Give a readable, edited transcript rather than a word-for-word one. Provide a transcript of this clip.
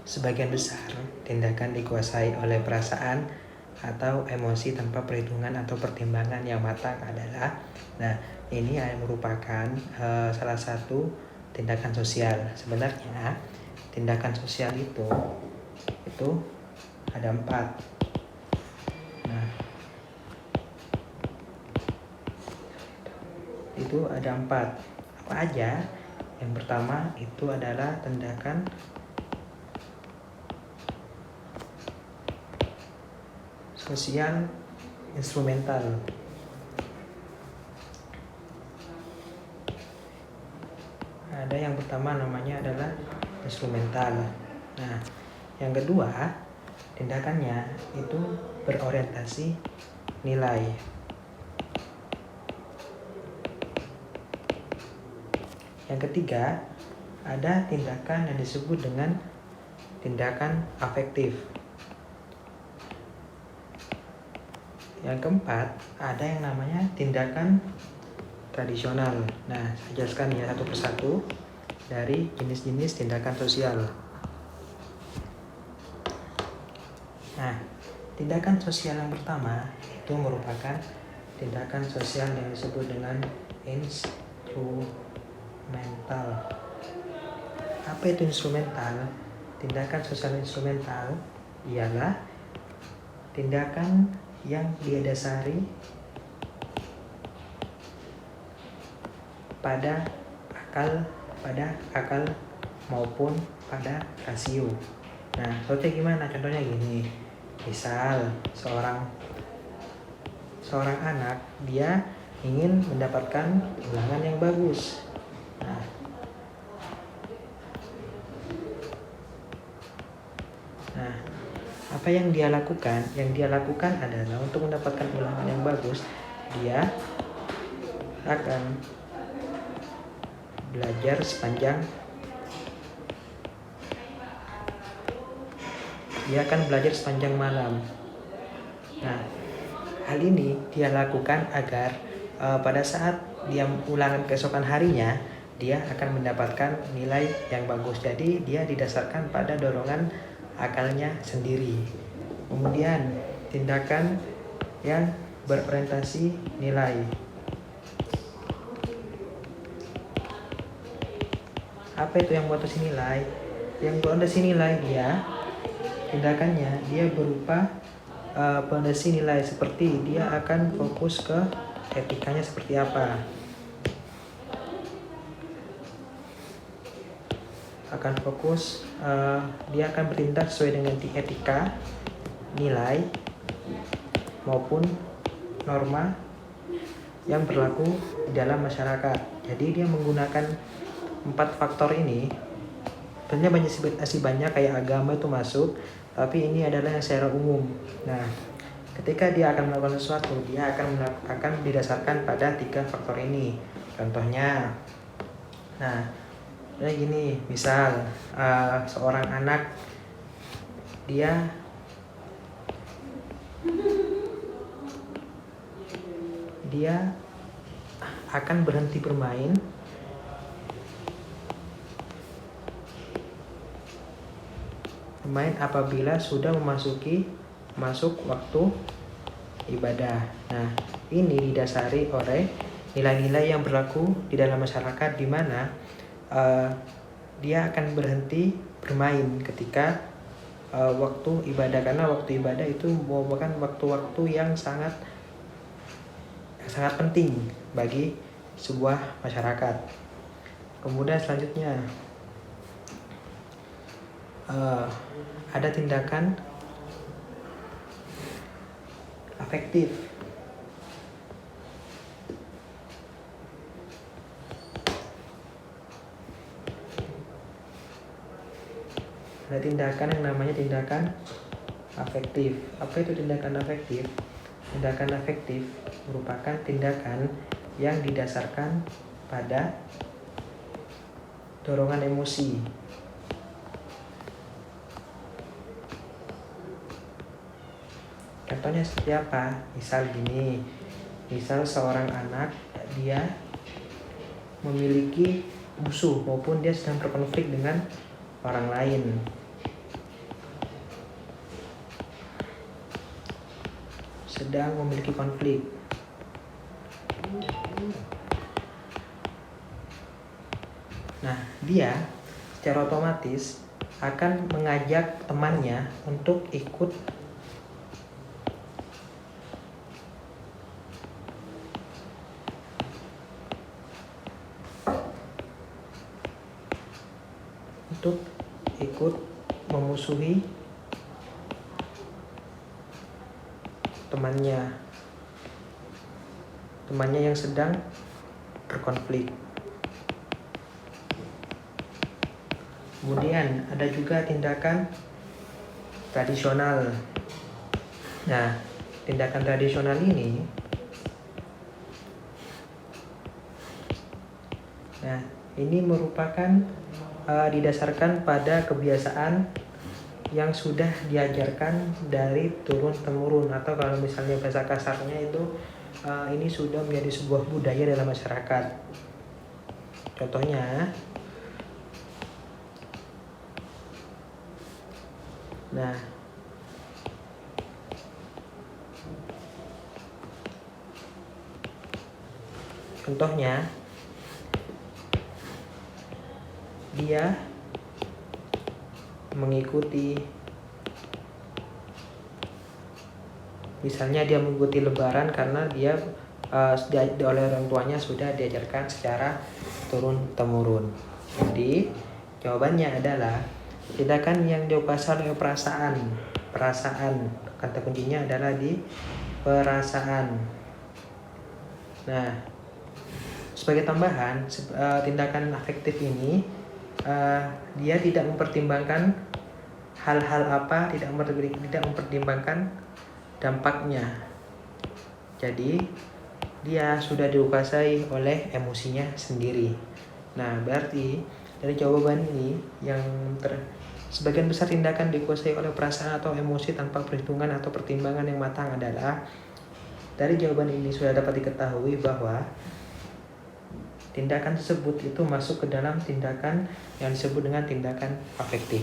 Sebagian besar tindakan dikuasai oleh perasaan atau emosi tanpa perhitungan atau pertimbangan yang matang adalah, ini merupakan salah satu tindakan sosial. Sebenarnya tindakan sosial itu ada 4. Itu ada 4. Apa aja? Yang pertama itu adalah tindakan sosial instrumental. Ada yang pertama namanya adalah instrumental. Yang kedua, tindakannya itu berorientasi nilai. Yang ketiga, ada tindakan yang disebut dengan tindakan afektif. Yang keempat, ada yang namanya tindakan tradisional. Saya jelaskan ya satu persatu dari jenis-jenis tindakan sosial. Tindakan sosial yang pertama itu merupakan tindakan sosial yang disebut dengan instrumental. Apa itu instrumental? Tindakan sosial instrumental ialah tindakan yang didasari pada akal maupun pada rasio. Contohnya gimana? Contohnya gini. Misal seorang anak dia ingin mendapatkan ulangan yang bagus. Apa yang dia lakukan? Yang dia lakukan adalah untuk mendapatkan ulangan yang bagus, dia akan belajar sepanjang malam. Hal ini dia lakukan agar pada saat dia ulangan keesokan harinya, dia akan mendapatkan nilai yang bagus. Jadi dia didasarkan pada dorongan akalnya sendiri. Kemudian tindakan yang berorientasi nilai. Apa itu yang berorientasi nilai? Yang berorientasi nilai tindakannya dia berupa pondasi nilai, seperti dia akan fokus ke etikanya seperti apa. Dia akan bertindak sesuai dengan etika, nilai maupun norma yang berlaku di dalam masyarakat. Jadi dia menggunakan 4 faktor ini. Sebenarnya masih banyak kayak agama itu masuk, tapi ini adalah yang secara umum. Ketika dia akan melakukan sesuatu, dia akan didasarkan pada 3 faktor ini. Contohnya, gini, misal seorang anak dia akan berhenti bermain apabila sudah masuk waktu ibadah. Ini didasari oleh nilai-nilai yang berlaku di dalam masyarakat, di mana dia akan berhenti bermain ketika waktu ibadah, karena waktu ibadah itu merupakan waktu-waktu yang sangat penting bagi sebuah masyarakat. Kemudian selanjutnya ada tindakan afektif. Ada tindakan yang namanya tindakan afektif. Apa itu tindakan afektif? Tindakan afektif merupakan tindakan yang didasarkan pada dorongan emosi. Contohnya seperti apa? Misal seorang anak dia memiliki musuh maupun dia sedang berkonflik dengan orang lain. Sedang memiliki konflik. Nah, dia secara otomatis akan mengajak temannya untuk ikut memusuhi temannya yang sedang berkonflik. Kemudian ada juga tindakan tradisional. Nah, tindakan tradisional ini merupakan didasarkan pada kebiasaan yang sudah diajarkan dari turun temurun, atau kalau misalnya bahasa kasarnya itu ini sudah menjadi sebuah budaya dalam masyarakat. Contohnya, dia mengikuti, misalnya dia mengikuti lebaran karena dia oleh orang tuanya sudah diajarkan secara turun temurun. Jadi jawabannya adalah tindakan yang dikuasai oleh perasaan. Kata kuncinya adalah di perasaan. Nah, sebagai tambahan, tindakan afektif ini dia tidak mempertimbangkan hal-hal apa, tidak mempertimbangkan dampaknya. Jadi dia sudah dikuasai oleh emosinya sendiri. Nah, berarti dari jawaban ini sebagian besar tindakan dikuasai oleh perasaan atau emosi tanpa perhitungan atau pertimbangan yang matang adalah, dari jawaban ini sudah dapat diketahui bahwa tindakan tersebut itu masuk ke dalam tindakan yang disebut dengan tindakan afektif.